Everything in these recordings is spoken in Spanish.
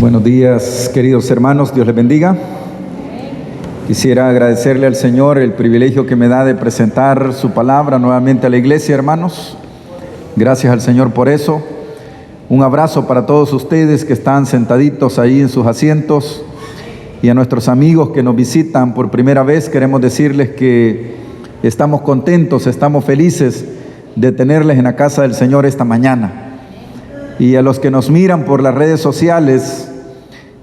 Buenos días, queridos hermanos, Dios les bendiga. Quisiera agradecerle al Señor el privilegio que me da de presentar su palabra nuevamente a la iglesia, hermanos. Gracias al Señor por eso. Un abrazo para todos ustedes que están sentaditos ahí en sus asientos, y a nuestros amigos que nos visitan por primera vez. Queremos decirles que estamos contentos, estamos felices de tenerles en la casa del Señor esta mañana. Y a los que nos miran por las redes sociales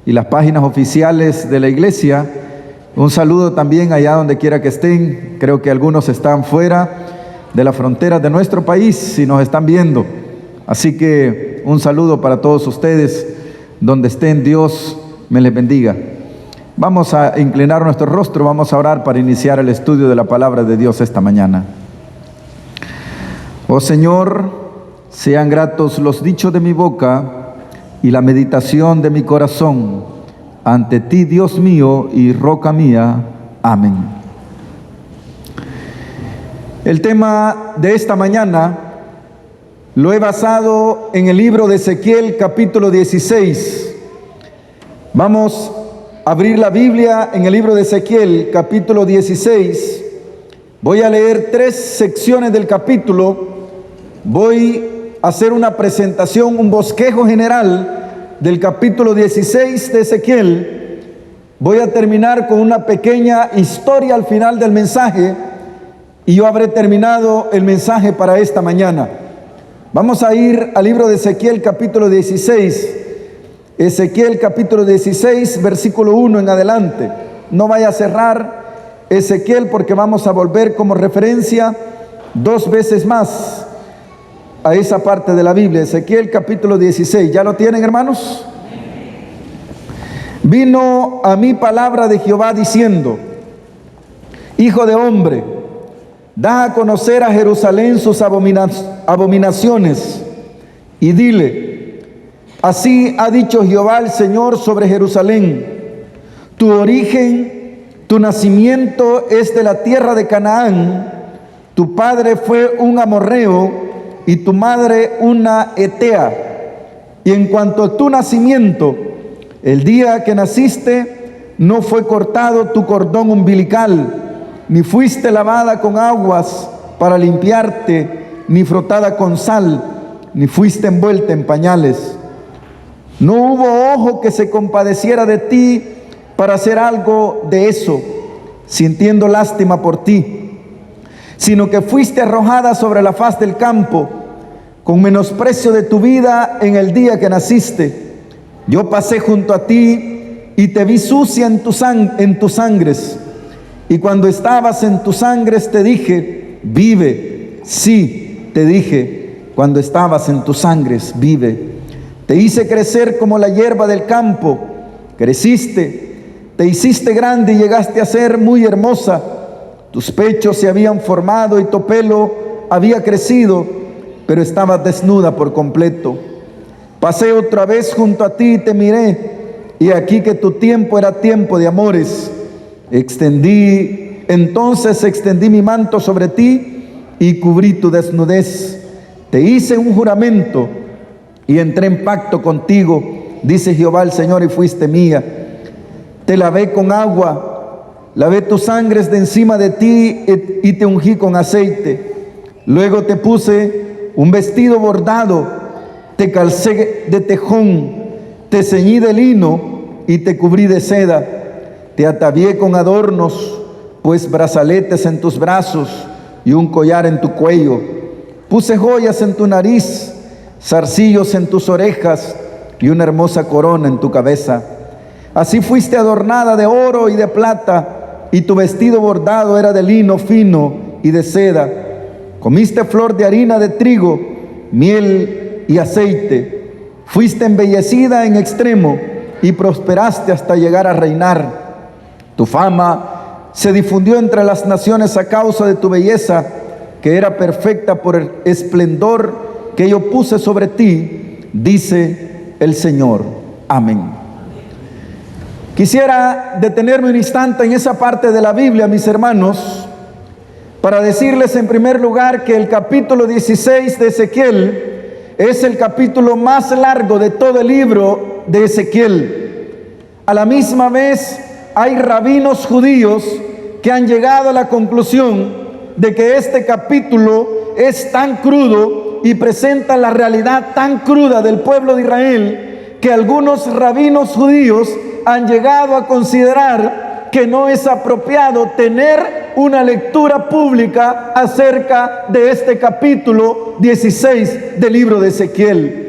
y las páginas oficiales de la iglesia, un saludo también allá donde quiera que estén. Creo que algunos están fuera de las fronteras de nuestro país si nos están viendo. Así que un saludo para todos ustedes, donde estén. Dios me les bendiga. Vamos a inclinar nuestro rostro, vamos a orar para iniciar el estudio de la palabra de Dios esta mañana. Oh Señor, sean gratos los dichos de mi boca y la meditación de mi corazón ante ti, Dios mío y roca mía. Amén. El tema de esta mañana lo he basado en el libro de Ezequiel, capítulo 16. Vamos a abrir la Biblia en el libro de Ezequiel, capítulo 16. Voy a leer 3 secciones del capítulo. Voy a hacer una presentación, un bosquejo general del capítulo 16 de Ezequiel. Voy a terminar con una pequeña historia al final del mensaje, y yo habré terminado el mensaje para esta mañana. Vamos a ir al libro de Ezequiel, capítulo 16. Ezequiel, capítulo 16, versículo 1 en adelante. No vaya a cerrar Ezequiel, porque vamos a volver como referencia 2 veces más a esa parte de la Biblia. Ezequiel capítulo 16, ¿ya lo tienen, hermanos? Vino a mí palabra de Jehová diciendo: Hijo de hombre, da a conocer a Jerusalén sus abominaciones, y dile: así ha dicho Jehová el Señor sobre Jerusalén: tu origen, tu nacimiento es de la tierra de Canaán, tu padre fue un amorreo y tu madre una hetea. Y en cuanto a tu nacimiento, el día que naciste, no fue cortado tu cordón umbilical, ni fuiste lavada con aguas para limpiarte, ni frotada con sal, ni fuiste envuelta en pañales. No hubo ojo que se compadeciera de ti para hacer algo de eso, sintiendo lástima por ti, sino que fuiste arrojada sobre la faz del campo, con menosprecio de tu vida en el día que naciste. Yo pasé junto a ti y te vi sucia en tus sangres, y cuando estabas en tus sangres te dije: vive. Sí, te dije, cuando estabas en tus sangres, vive. Te hice crecer como la hierba del campo, creciste, te hiciste grande y llegaste a ser muy hermosa. Tus pechos se habían formado y tu pelo había crecido, pero estabas desnuda por completo. Pasé otra vez junto a ti y te miré, y aquí que tu tiempo era tiempo de amores. Entonces extendí mi manto sobre ti y cubrí tu desnudez. Te hice un juramento y entré en pacto contigo, dice Jehová el Señor, y fuiste mía. Te lavé con agua, lavé tus sangres de encima de ti y te ungí con aceite. Luego te puse un vestido bordado, te calcé de tejón, te ceñí de lino y te cubrí de seda. Te atavié con adornos, pues brazaletes en tus brazos y un collar en tu cuello. Puse joyas en tu nariz, zarcillos en tus orejas y una hermosa corona en tu cabeza. Así fuiste adornada de oro y de plata, y tu vestido bordado era de lino fino y de seda. Comiste flor de harina de trigo, miel y aceite. Fuiste embellecida en extremo y prosperaste hasta llegar a reinar. Tu fama se difundió entre las naciones a causa de tu belleza, que era perfecta por el esplendor que yo puse sobre ti, dice el Señor. Amén. Quisiera detenerme un instante en esa parte de la Biblia, mis hermanos, para decirles en primer lugar que el capítulo 16 de Ezequiel es el capítulo más largo de todo el libro de Ezequiel. A la misma vez, hay rabinos judíos que han llegado a la conclusión de que este capítulo es tan crudo y presenta la realidad tan cruda del pueblo de Israel, que algunos rabinos judíos han llegado a considerar que no es apropiado tener una lectura pública acerca de este capítulo 16 del libro de Ezequiel.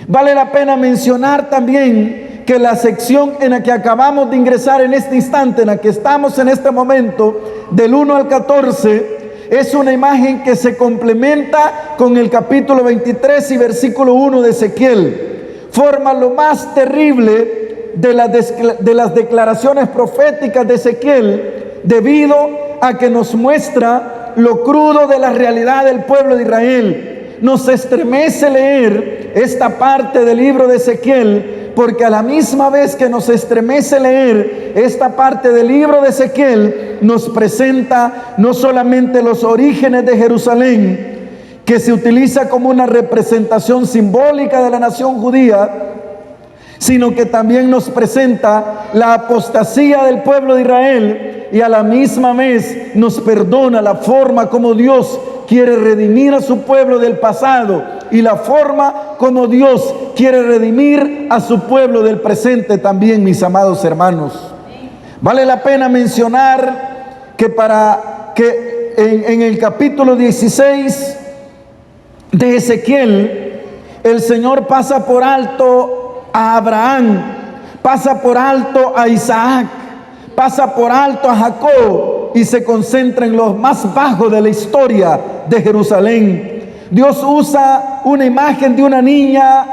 Vale la pena mencionar también que la sección en la que acabamos de ingresar en este instante, en la que estamos en este momento, del 1 al 14, es una imagen que se complementa con el capítulo 23 y versículo 1 de Ezequiel. Forma lo más terrible de las declaraciones proféticas de Ezequiel, debido a que nos muestra lo crudo de la realidad del pueblo de Israel. Nos estremece leer esta parte del libro de Ezequiel, porque a la misma vez que nos estremece leer esta parte del libro de Ezequiel, nos presenta no solamente los orígenes de Jerusalén, que se utiliza como una representación simbólica de la nación judía, sino que también nos presenta la apostasía del pueblo de Israel, y a la misma vez nos perdona la forma como Dios quiere redimir a su pueblo del pasado y la forma como Dios quiere redimir a su pueblo del presente también, mis amados hermanos. Vale la pena mencionar que en el capítulo 16 de Ezequiel, el Señor pasa por alto a Abraham, pasa por alto a Isaac, pasa por alto a Jacob y se concentra en lo más bajo de la historia de Jerusalén. Dios usa una imagen de una niña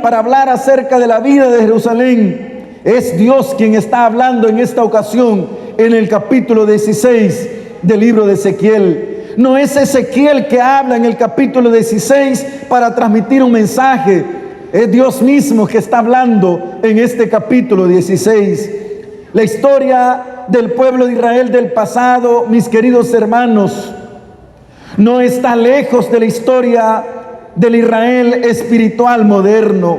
para hablar acerca de la vida de Jerusalén. Es Dios quien está hablando en esta ocasión en el capítulo 16 del libro de Ezequiel. No es Ezequiel que habla en el capítulo 16 para transmitir un mensaje. Es Dios mismo que está hablando en este capítulo 16. La historia del pueblo de Israel del pasado, mis queridos hermanos, no está lejos de la historia del Israel espiritual moderno.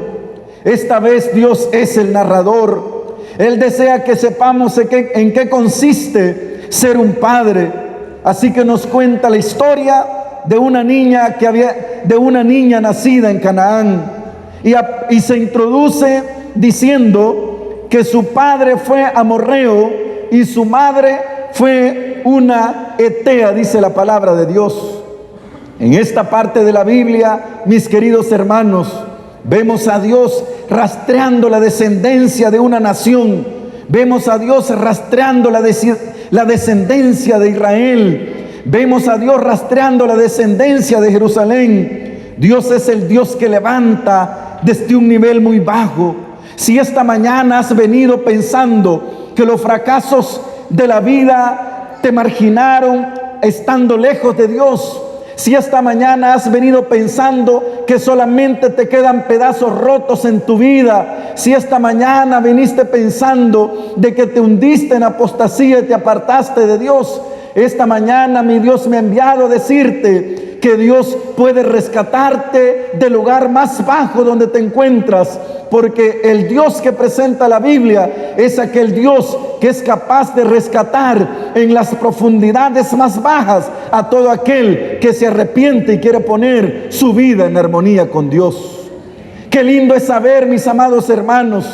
Esta vez Dios es el narrador. Él desea que sepamos en qué consiste ser un padre. Así que nos cuenta la historia de una niña nacida en Canaán. Y se introduce diciendo que su padre fue amorreo y su madre fue una etea, dice la palabra de Dios. En esta parte de la Biblia, mis queridos hermanos, vemos a Dios rastreando la descendencia de una nación. Vemos a Dios rastreando la descendencia de Israel. Vemos a Dios rastreando la descendencia de Jerusalén. Dios es el Dios que levanta desde un nivel muy bajo. Si esta mañana has venido pensando que los fracasos de la vida te marginaron estando lejos de Dios, si esta mañana has venido pensando que solamente te quedan pedazos rotos en tu vida, si esta mañana viniste pensando de que te hundiste en apostasía y te apartaste de Dios, esta mañana mi Dios me ha enviado a decirte que Dios puede rescatarte del lugar más bajo donde te encuentras, porque el Dios que presenta la Biblia es aquel Dios que es capaz de rescatar en las profundidades más bajas a todo aquel que se arrepiente y quiere poner su vida en armonía con Dios. Qué lindo es saber, mis amados hermanos,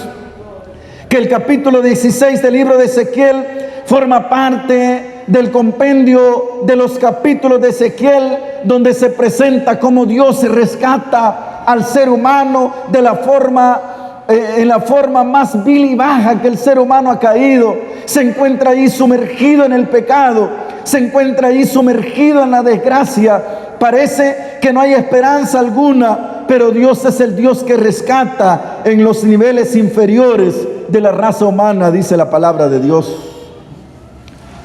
que el capítulo 16 del libro de Ezequiel forma parte del compendio de los capítulos de Ezequiel, donde se presenta cómo Dios se rescata al ser humano en la forma más vil y baja que el ser humano ha caído. Se encuentra ahí sumergido en el pecado, se encuentra ahí sumergido en la desgracia. Parece que no hay esperanza alguna, pero Dios es el Dios que rescata en los niveles inferiores de la raza humana, dice la palabra de Dios.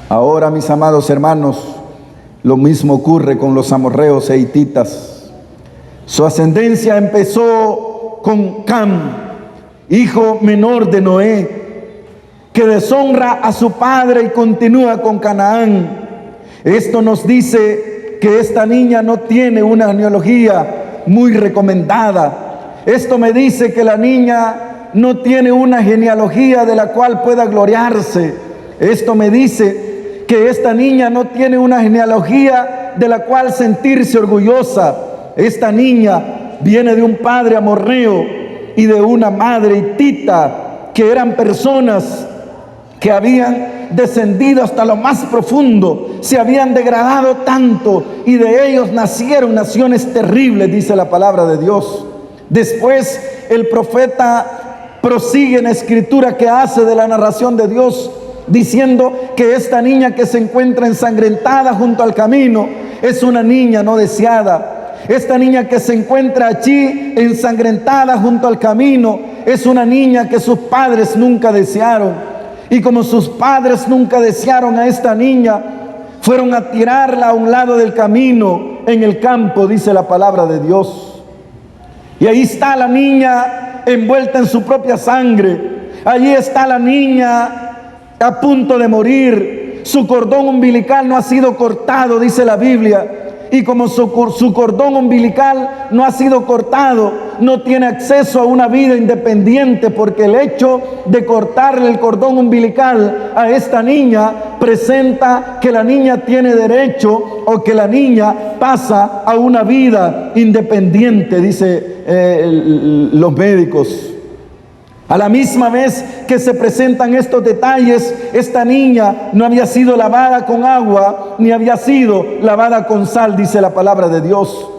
Ahora, mis amados hermanos, lo mismo ocurre con los amorreos e hititas. Su ascendencia empezó con Cam, hijo menor de Noé, que deshonra a su padre y continúa con Canaán. Esto nos dice que esta niña no tiene una genealogía muy recomendada. Esto me dice que la niña no tiene una genealogía de la cual pueda gloriarse. Esto me dice que esta niña no tiene una genealogía de la cual sentirse orgullosa. Esta niña viene de un padre amorreo y de una madre hitita, que eran personas que habían descendido hasta lo más profundo, se habían degradado tanto, y de ellos nacieron naciones terribles, dice la palabra de Dios. Después el profeta prosigue en la escritura que hace de la narración de Dios, diciendo que esta niña que se encuentra ensangrentada junto al camino es una niña no deseada. Esta niña que se encuentra allí ensangrentada junto al camino es una niña que sus padres nunca desearon. Y como sus padres nunca desearon a esta niña, fueron a tirarla a un lado del camino en el campo, dice la palabra de Dios. Y ahí está la niña envuelta en su propia sangre. Allí está la niña a punto de morir. Su cordón umbilical no ha sido cortado, dice la Biblia. Y como su cordón umbilical no ha sido cortado, no tiene acceso a una vida independiente, porque el hecho de cortarle el cordón umbilical a esta niña presenta que la niña tiene derecho, o que la niña pasa a una vida independiente, dice los médicos. A la misma vez que se presentan estos detalles, esta niña no había sido lavada con agua, ni había sido lavada con sal, dice la palabra de Dios.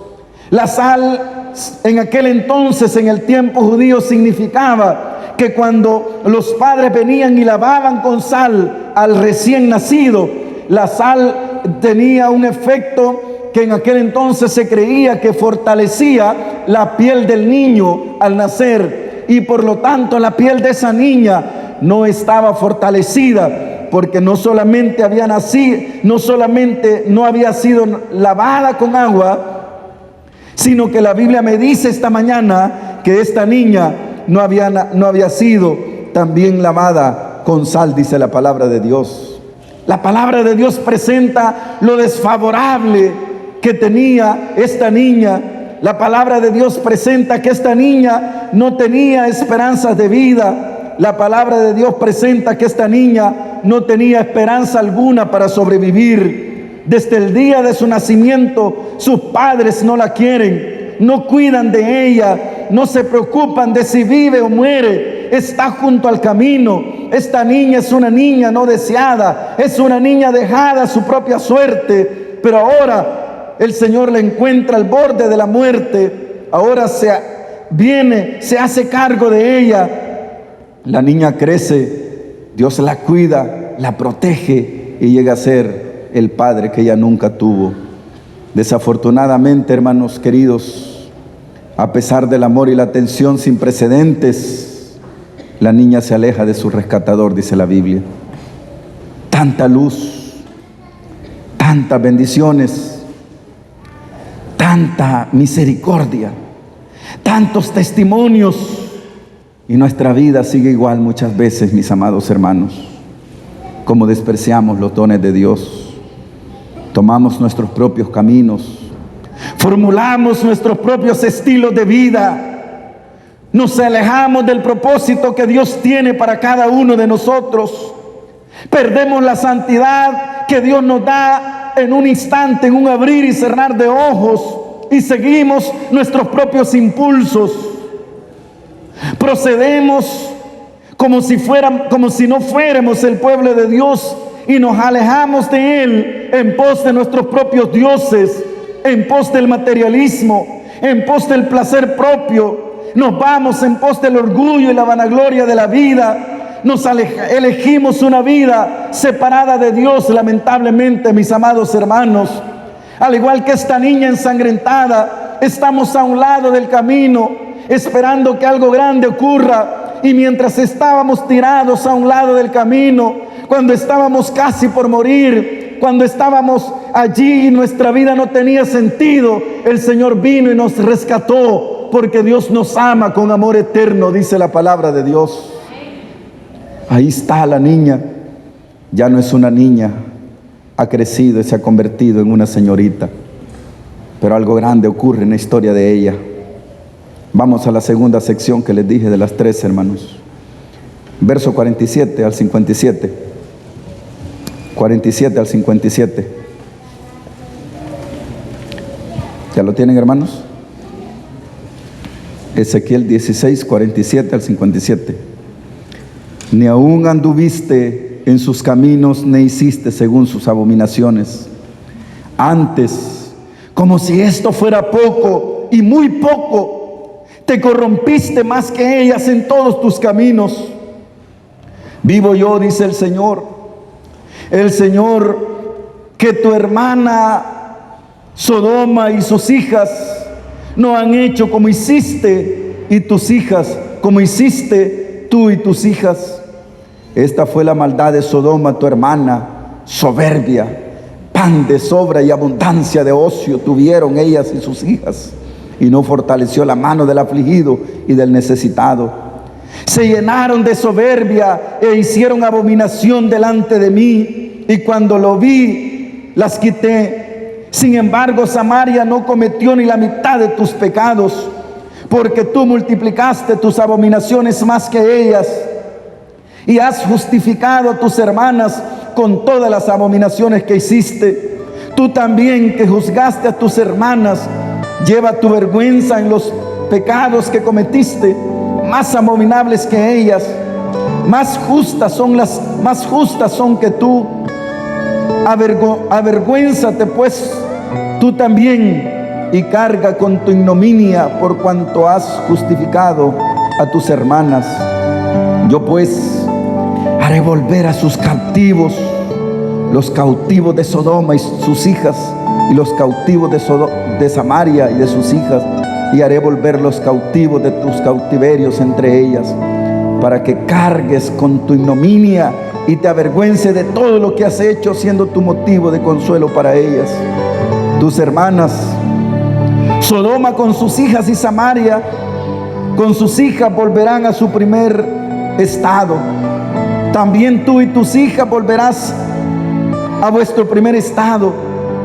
La sal en aquel entonces, en el tiempo judío, significaba que cuando los padres venían y lavaban con sal al recién nacido, la sal tenía un efecto que en aquel entonces se creía que fortalecía la piel del niño al nacer. Y por lo tanto la piel de esa niña no estaba fortalecida, porque no solamente había nacido, no solamente no había sido lavada con agua, sino que la Biblia me dice esta mañana que esta niña no había sido también lavada con sal, dice la palabra de Dios. La palabra de Dios presenta lo desfavorable que tenía esta niña. La palabra de Dios presenta que esta niña no tenía esperanzas de vida. La palabra de Dios presenta que esta niña no tenía esperanza alguna para sobrevivir. Desde el día de su nacimiento, sus padres no la quieren, no cuidan de ella, no se preocupan de si vive o muere. Está junto al camino. Esta niña es una niña no deseada, es una niña dejada a su propia suerte, pero ahora el Señor la encuentra al borde de la muerte. Ahora se hace cargo de ella. La niña crece, Dios la cuida, la protege y llega a ser el padre que ella nunca tuvo. Desafortunadamente, hermanos queridos, a pesar del amor y la atención sin precedentes, la niña se aleja de su rescatador, dice la Biblia. Tanta luz, tantas bendiciones, tanta misericordia, tantos testimonios, y nuestra vida sigue igual muchas veces, mis amados hermanos. Como despreciamos los dones de Dios, tomamos nuestros propios caminos, formulamos nuestros propios estilos de vida, nos alejamos del propósito que Dios tiene para cada uno de nosotros, perdemos la santidad que Dios nos da en un instante, en un abrir y cerrar de ojos, y seguimos nuestros propios impulsos. Procedemos como si no fuéramos el pueblo de Dios, y nos alejamos de Él en pos de nuestros propios dioses, en pos del materialismo, en pos del placer propio. Nos vamos en pos del orgullo y la vanagloria de la vida. Elegimos una vida separada de Dios, lamentablemente, mis amados hermanos. Al igual que esta niña ensangrentada, estamos a un lado del camino, esperando que algo grande ocurra. Y mientras estábamos tirados a un lado del camino, cuando estábamos casi por morir, cuando estábamos allí y nuestra vida no tenía sentido, el Señor vino y nos rescató, porque Dios nos ama con amor eterno, dice la palabra de Dios. Ahí está la niña. Ya no es una niña, ha crecido y se ha convertido en una señorita. Pero algo grande ocurre en la historia de ella. Vamos a la segunda sección que les dije de las 3, hermanos. Verso 47 al 57. 47 al 57. ¿Ya lo tienen, hermanos? Ezequiel 16, 47 al 57. Ni aún anduviste en sus caminos, ni hiciste según sus abominaciones. Antes, como si esto fuera poco y muy poco, te corrompiste más que ellas en todos tus caminos. Vivo yo, dice el Señor, que tu hermana Sodoma y sus hijas no han hecho como hiciste, y tus hijas como hiciste tú y tus hijas. Esta fue la maldad de Sodoma, tu hermana, soberbia, pan de sobra y abundancia de ocio tuvieron ellas y sus hijas, y no fortaleció la mano del afligido y del necesitado. Se llenaron de soberbia e hicieron abominación delante de mí, y cuando lo vi, las quité. Sin embargo, Samaria no cometió ni la mitad de tus pecados, porque tú multiplicaste tus abominaciones más que ellas, y has justificado a tus hermanas con todas las abominaciones que hiciste. Tú también, que juzgaste a tus hermanas, lleva tu vergüenza en los pecados que cometiste, más abominables que ellas. Más justas son que tú. Avergüénzate pues tú también, y carga con tu ignominia, por cuanto has justificado a tus hermanas. Yo pues haré volver a sus cautivos, los cautivos de Sodoma y sus hijas, y los cautivos de Samaria y de sus hijas, y haré volver los cautivos de tus cautiverios entre ellas, para que cargues con tu ignominia y te avergüence de todo lo que has hecho, siendo tu motivo de consuelo para ellas. Tus hermanas, Sodoma con sus hijas y Samaria con sus hijas, volverán a su primer estado. También tú y tus hijas volverás a vuestro primer estado.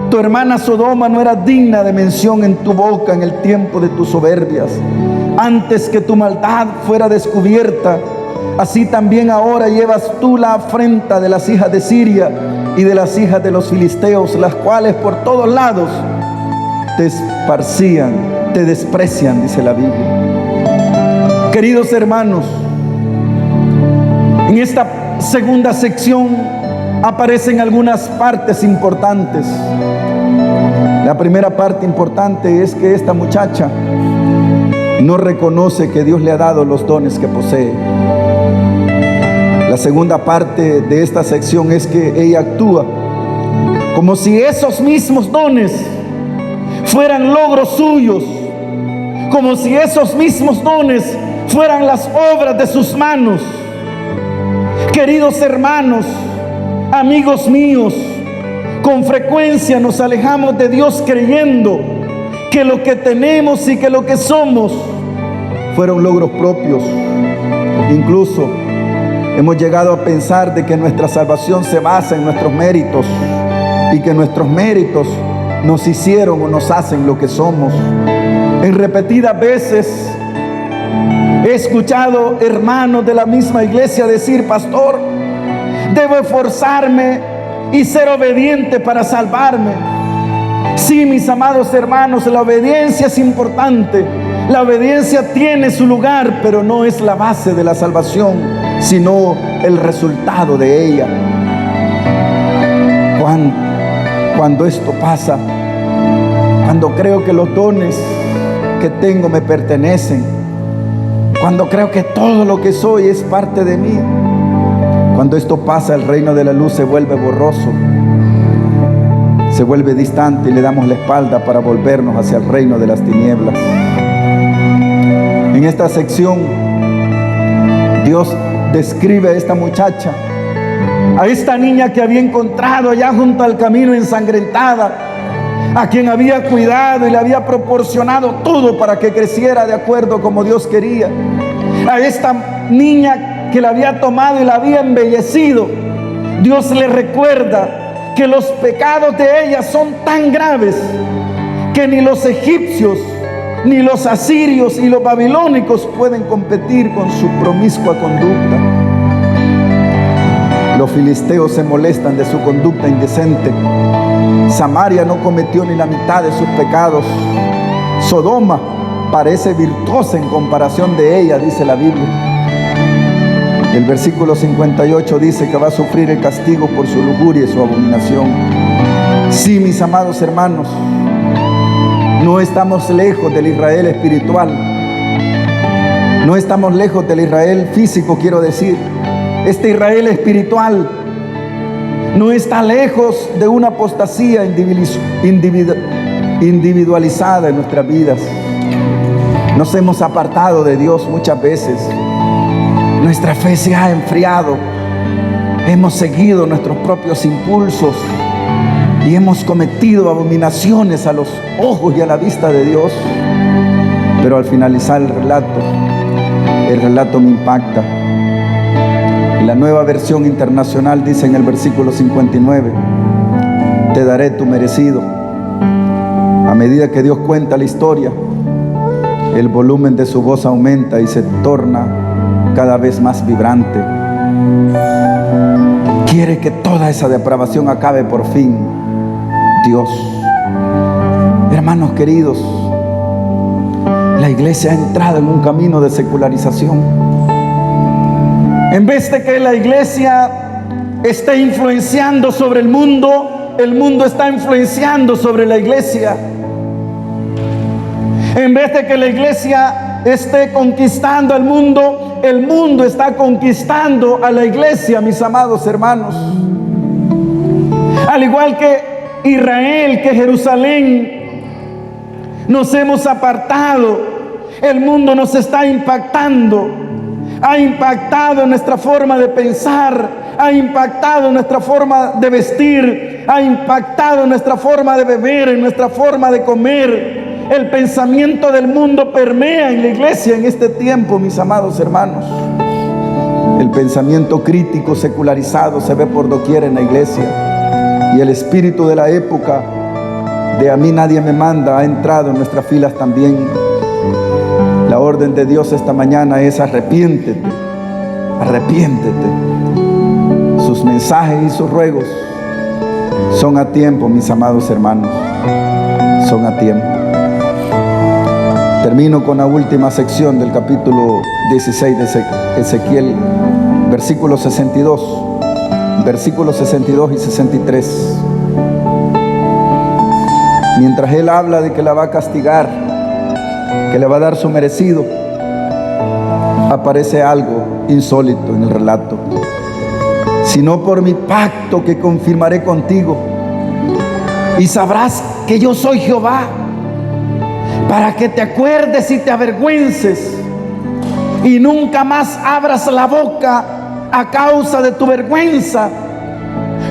Tu hermana Sodoma no era digna de mención en tu boca en el tiempo de tus soberbias, antes que tu maldad fuera descubierta. Así también ahora llevas tú la afrenta de las hijas de Siria y de las hijas de los filisteos, las cuales por todos lados te esparcían, te desprecian, dice la Biblia. Queridos hermanos, en esta segunda sección aparecen algunas partes importantes. La primera parte importante es que esta muchacha no reconoce que Dios le ha dado los dones que posee. La segunda parte de esta sección es que ella actúa como si esos mismos dones fueran logros suyos, como si esos mismos dones fueran las obras de sus manos. Queridos hermanos, amigos míos, con frecuencia nos alejamos de Dios creyendo que lo que tenemos y que lo que somos fueron logros propios. Incluso hemos llegado a pensar de que nuestra salvación se basa en nuestros méritos, y que nuestros méritos nos hicieron o nos hacen lo que somos. En repetidas veces he escuchado hermanos de la misma iglesia decir: pastor, debo esforzarme y ser obediente para salvarme. Sí, mis amados hermanos, la obediencia es importante. La obediencia tiene su lugar, pero no es la base de la salvación, sino el resultado de ella. Cuando esto pasa, cuando creo que los dones que tengo me pertenecen, cuando creo que todo lo que soy es parte de mí, cuando esto pasa, el reino de la luz se vuelve borroso, se vuelve distante, y le damos la espalda para volvernos hacia el reino de las tinieblas. En esta sección, Dios describe a esta muchacha, a esta niña que había encontrado allá junto al camino ensangrentada, a quien había cuidado y le había proporcionado todo para que creciera de acuerdo como Dios quería. A esta niña que la había tomado y la había embellecido, Dios le recuerda que los pecados de ella son tan graves que ni los egipcios ni los asirios y los babilónicos pueden competir con su promiscua conducta. Los filisteos se molestan de su conducta indecente. Samaria no cometió ni la mitad de sus pecados. Sodoma parece virtuosa en comparación de ella, dice la Biblia. El versículo 58 dice que va a sufrir el castigo por su lujuria y su abominación. Sí, mis amados hermanos, no estamos lejos del Israel espiritual. No estamos lejos del Israel físico, quiero decir. Este Israel espiritual no está lejos de una apostasía individualizada en nuestras vidas. Nos hemos apartado de Dios muchas veces. Nuestra fe se ha enfriado. Hemos seguido nuestros propios impulsos y hemos cometido abominaciones a los ojos y a la vista de Dios. Pero al finalizar el relato me impacta. La Nueva Versión Internacional dice en el versículo 59: te daré tu merecido. A medida que Dios cuenta la historia, el volumen de su voz aumenta y se torna cada vez más vibrante. Quiere que toda esa depravación acabe por fin, Dios. Hermanos queridos, la iglesia ha entrado en un camino de secularización. En vez de que la iglesia esté influenciando sobre el mundo está influenciando sobre la iglesia. En vez de que la iglesia esté conquistando al mundo, el mundo está conquistando a la iglesia, mis amados hermanos. Al igual que Israel, que Jerusalén, nos hemos apartado. El mundo nos está impactando. Ha impactado nuestra forma de pensar, ha impactado nuestra forma de vestir, ha impactado nuestra forma de beber, nuestra forma de comer. El pensamiento del mundo permea en la iglesia en este tiempo, mis amados hermanos. El pensamiento crítico secularizado se ve por doquier en la iglesia, y el espíritu de la época de a mí nadie me manda ha entrado en nuestras filas también. La orden de Dios esta mañana es: arrepiéntete, arrepiéntete. Sus mensajes y sus ruegos son a tiempo, mis amados hermanos, son a tiempo. Termino con la última sección del capítulo 16 de Ezequiel, versículos 62 y 63. Mientras él habla de que la va a castigar, que le va a dar su merecido, aparece algo insólito en el relato. Sino por mi pacto que confirmaré contigo, y sabrás que yo soy Jehová, para que te acuerdes y te avergüences, y nunca más abras la boca a causa de tu vergüenza,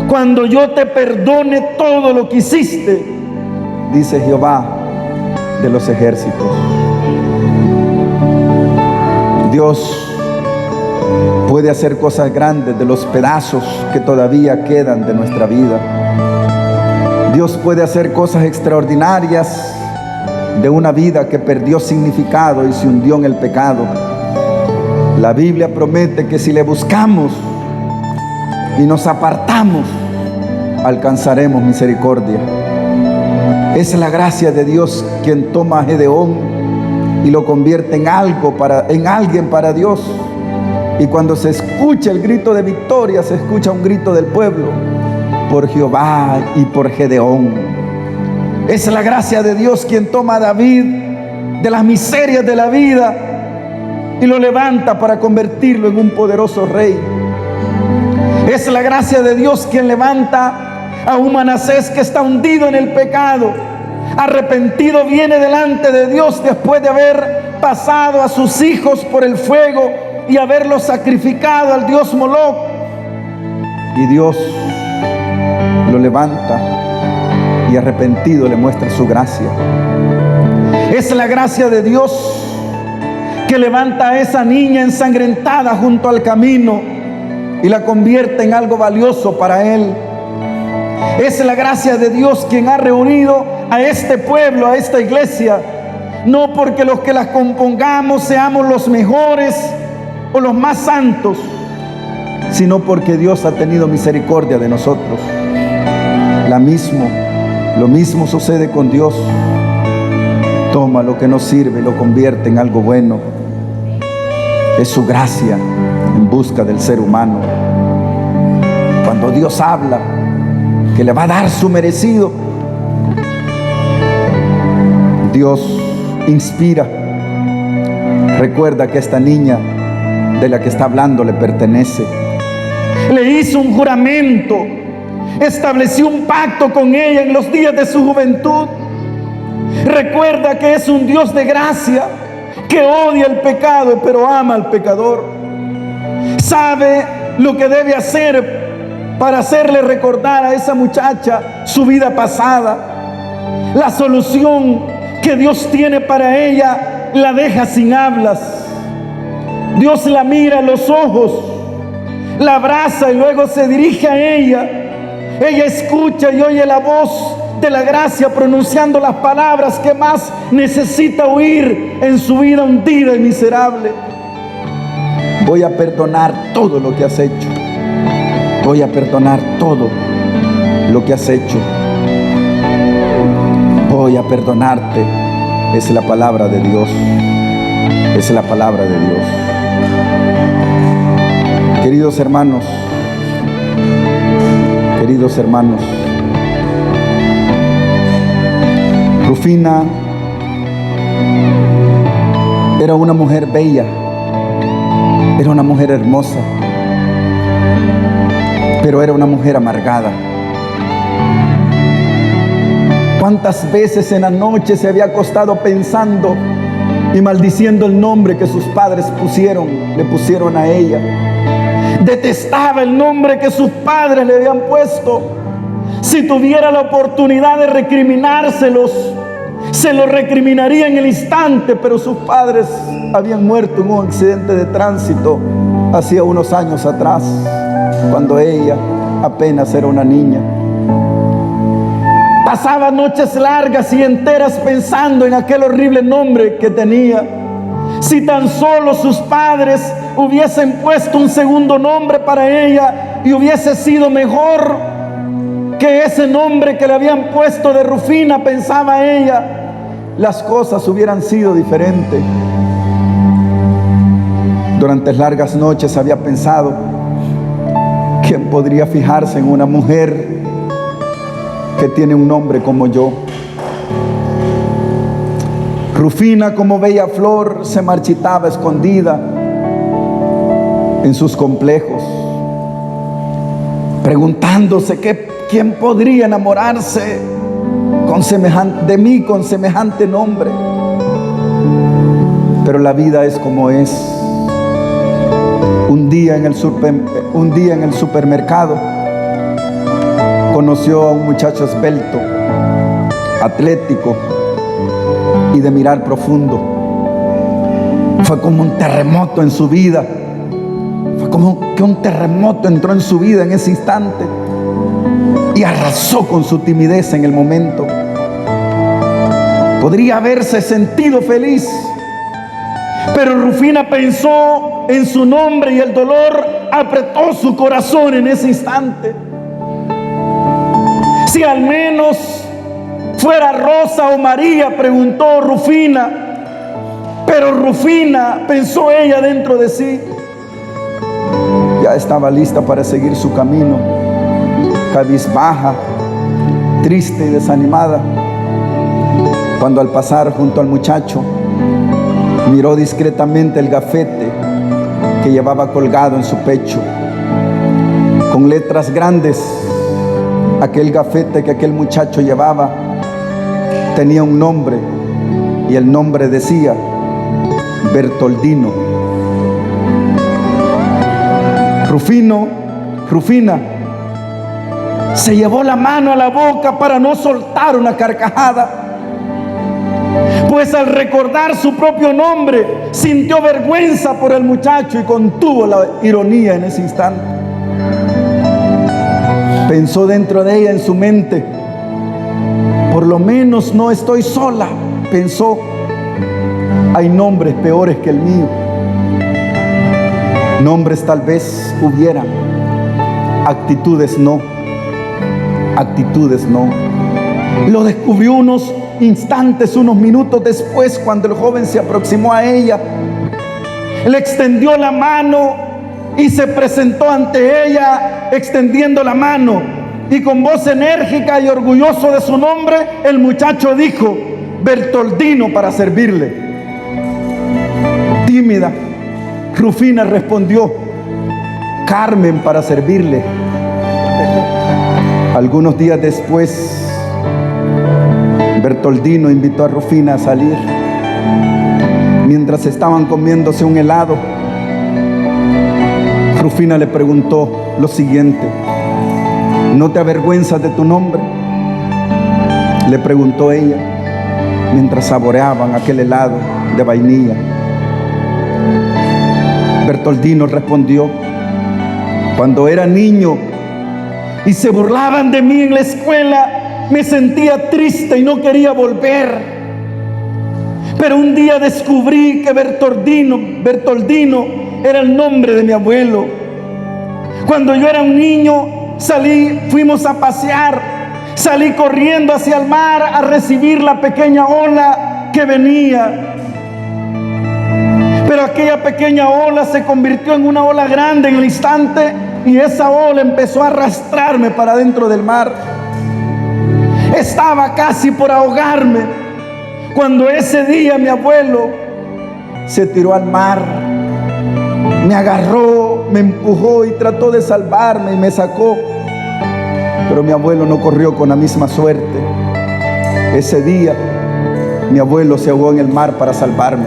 cuando yo te perdone todo lo que hiciste, dice Jehová de los ejércitos. Dios puede hacer cosas grandes de los pedazos que todavía quedan de nuestra vida. Dios puede hacer cosas extraordinarias de una vida que perdió significado y se hundió en el pecado. La Biblia promete que si le buscamos y nos apartamos, alcanzaremos misericordia. Es la gracia de Dios quien toma a Gedeón y lo convierte en alguien para Dios. Y cuando se escucha el grito de victoria, se escucha un grito del pueblo por Jehová y por Gedeón. Es la gracia de Dios quien toma a David de las miserias de la vida y lo levanta para convertirlo en un poderoso rey. Es la gracia de Dios quien levanta a un Manasés que está hundido en el pecado. Arrepentido viene delante de Dios después de haber pasado a sus hijos por el fuego y haberlos sacrificado al dios Moloc. Y Dios lo levanta y arrepentido le muestra su gracia. Es la gracia de Dios que levanta a esa niña ensangrentada junto al camino y la convierte en algo valioso para Él. Es la gracia de Dios quien ha reunido a este pueblo, a esta iglesia, no porque los que las compongamos seamos los mejores o los más santos, sino porque Dios ha tenido misericordia de nosotros. Lo mismo sucede con Dios. Toma lo que no sirve y lo convierte en algo bueno. Es su gracia en busca del ser humano. Cuando Dios habla que le va a dar su merecido, Dios inspira. Recuerda que esta niña de la que está hablando le pertenece. Le hizo un juramento, estableció un pacto con ella en los días de su juventud. Recuerda que es un Dios de gracia, que odia el pecado, pero ama al pecador. Sabe lo que debe hacer para hacerle recordar a esa muchacha su vida pasada. La solución que Dios tiene para ella la deja sin hablas. Dios la mira a los ojos, la abraza y luego se dirige a ella. Ella escucha y oye la voz de la gracia pronunciando las palabras que más necesita oír en su vida hundida y miserable. Voy a perdonar todo lo que has hecho. Voy a perdonar todo lo que has hecho. Voy a perdonarte. Es la palabra de Dios. Es la palabra de Dios. Queridos hermanos, Rufina era una mujer bella, era una mujer hermosa, pero era una mujer amargada. ¿Cuántas veces en la noche se había acostado pensando y maldiciendo el nombre que sus padres le pusieron a ella? Detestaba el nombre que sus padres le habían puesto. Si tuviera la oportunidad de recriminárselos, se lo recriminaría en el instante, pero sus padres habían muerto en un accidente de tránsito hacía unos años atrás, cuando ella apenas era una niña. Pasaba noches largas y enteras pensando en aquel horrible nombre que tenía. Si tan solo sus padres hubiesen puesto un segundo nombre para ella y hubiese sido mejor que ese nombre que le habían puesto de Rufina, pensaba ella, las cosas hubieran sido diferentes. Durante largas noches había pensado, ¿quién podría fijarse en una mujer que tiene un nombre como yo? Rufina, como bella flor, se marchitaba escondida en sus complejos, preguntándose quién podría enamorarse de mí con semejante nombre. Pero la vida es como es. Un día en el supermercado conoció a un muchacho esbelto, atlético y de mirar profundo. Fue como un terremoto en su vida. Fue como que un terremoto entró en su vida en ese instante y arrasó con su timidez en el momento. Podría haberse sentido feliz, pero Rufina pensó en su nombre y el dolor apretó su corazón en ese instante. Si al menos fuera Rosa o María, preguntó Rufina. Pero Rufina, pensó ella dentro de sí, ya estaba lista para seguir su camino, cabizbaja, triste y desanimada, cuando al pasar junto al muchacho miró discretamente el gafete que llevaba colgado en su pecho. Con letras grandes, aquel gafete que aquel muchacho llevaba tenía un nombre, y el nombre decía Bertoldino. Rufina se llevó la mano a la boca para no soltar una carcajada, pues al recordar su propio nombre sintió vergüenza por el muchacho y contuvo la ironía en ese instante. Pensó dentro de ella, en su mente, por lo menos no estoy sola, pensó. Hay nombres peores que el mío. Nombres tal vez hubieran, actitudes no. Actitudes no. Lo descubrió unos instantes, unos minutos después, cuando el joven se aproximó a ella. Le extendió la mano y se presentó ante ella extendiendo la mano. Y con voz enérgica y orgulloso de su nombre, el muchacho dijo: Bertoldino, para servirle. Tímida, Rufina respondió: Carmen, para servirle. Algunos días después, Bertoldino invitó a Rufina a salir. Mientras estaban comiéndose un helado, Rufina le preguntó lo siguiente: ¿no te avergüenzas de tu nombre?, le preguntó ella, mientras saboreaban aquel helado de vainilla. Bertoldino respondió: cuando era niño y se burlaban de mí en la escuela, me sentía triste y no quería volver. Pero un día descubrí que Bertoldino era el nombre de mi abuelo. Cuando yo era un niño, fuimos a pasear, salí corriendo hacia el mar a recibir la pequeña ola que venía. Pero aquella pequeña ola se convirtió en una ola grande en el instante, y esa ola empezó a arrastrarme para dentro del mar. Estaba casi por ahogarme cuando ese día mi abuelo se tiró al mar, me agarró, me empujó y trató de salvarme y me sacó. Pero mi abuelo no corrió con la misma suerte. Ese día mi abuelo se ahogó en el mar para salvarme.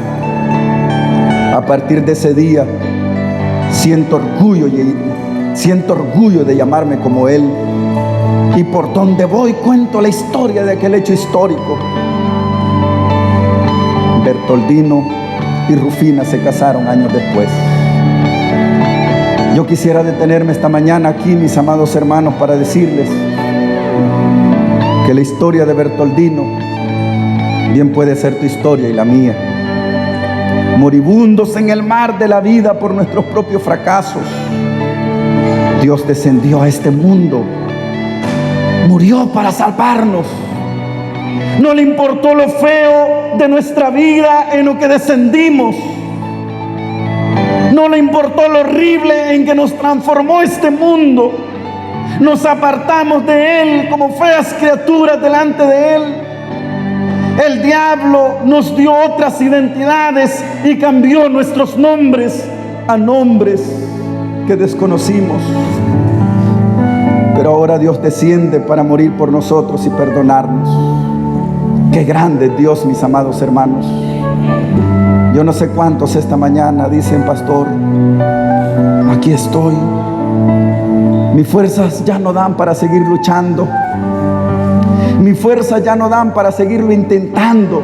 A partir de ese día siento orgullo de llamarme como él. Y por donde voy cuento la historia de aquel hecho histórico. Bertoldino y Rufina se casaron años después. Yo quisiera detenerme esta mañana aquí, mis amados hermanos, para decirles que la historia de Bertoldino bien puede ser tu historia y la mía. Moribundos en el mar de la vida por nuestros propios fracasos, Dios descendió a este mundo, murió para salvarnos. No le importó lo feo de nuestra vida en lo que descendimos. No le importó lo horrible en que nos transformó este mundo. Nos apartamos de Él como feas criaturas delante de Él. El diablo nos dio otras identidades y cambió nuestros nombres a nombres que desconocimos. Pero ahora Dios desciende para morir por nosotros y perdonarnos. Qué grande es Dios, mis amados hermanos. Yo no sé cuántos esta mañana dicen: pastor, aquí estoy. Mis fuerzas ya no dan para seguir luchando. Mis fuerzas ya no dan para seguirlo intentando.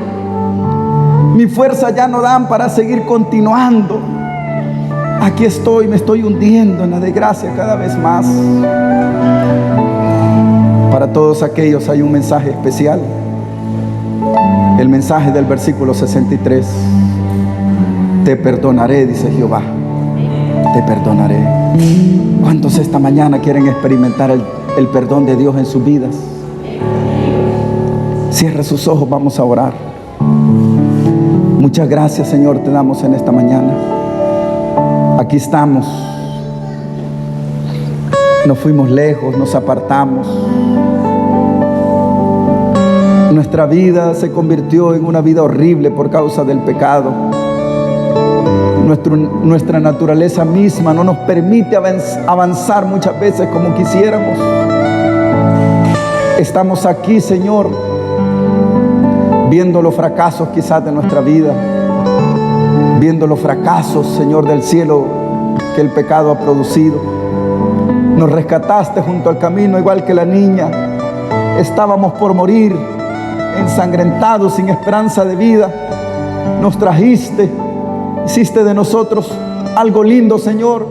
Mis fuerzas ya no dan para seguir continuando. Aquí estoy, me estoy hundiendo en la desgracia cada vez más. Para todos aquellos hay un mensaje especial. El mensaje del versículo 63. Te perdonaré, dice Jehová. Te perdonaré. ¿Cuántos esta mañana quieren experimentar el perdón de Dios en sus vidas? Cierra sus ojos, vamos a orar. Muchas gracias, Señor, te damos en esta mañana. Aquí estamos. Nos fuimos lejos, nos apartamos. Nuestra vida se convirtió en una vida horrible por causa del pecado. Nuestra naturaleza misma no nos permite avanzar muchas veces como quisiéramos. Estamos aquí, Señor, viendo los fracasos quizás de nuestra vida, viendo los fracasos, Señor, del cielo que el pecado ha producido. Nos rescataste junto al camino, igual que la niña. Estábamos por morir, ensangrentados, sin esperanza de vida. Nos trajiste, hiciste de nosotros algo lindo, Señor,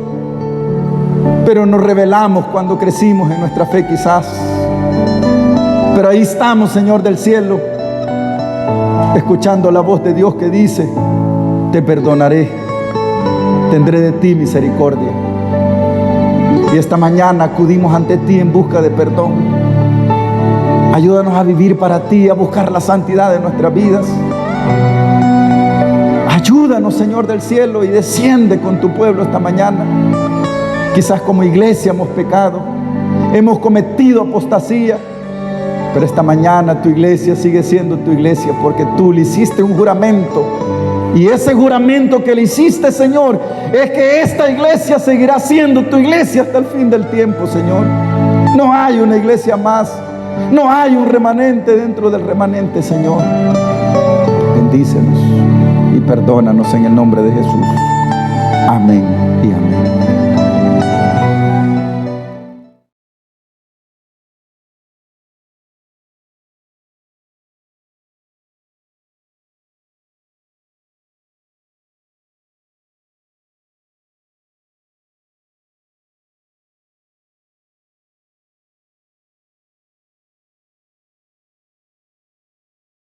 pero nos rebelamos cuando crecimos en nuestra fe quizás. Pero ahí estamos, Señor del cielo, escuchando la voz de Dios que dice: te perdonaré, tendré de ti misericordia. Y esta mañana acudimos ante ti en busca de perdón. Ayúdanos a vivir para ti, a buscar la santidad de nuestras vidas. Ayúdanos, Señor del cielo, y desciende con tu pueblo esta mañana. Quizás como iglesia hemos pecado, hemos cometido apostasía, pero esta mañana tu iglesia sigue siendo tu iglesia porque tú le hiciste un juramento. Y ese juramento que le hiciste, Señor, es que esta iglesia seguirá siendo tu iglesia hasta el fin del tiempo, Señor. No hay una iglesia más, no hay un remanente dentro del remanente, Señor. Bendícenos y perdónanos en el nombre de Jesús. Amén y amén.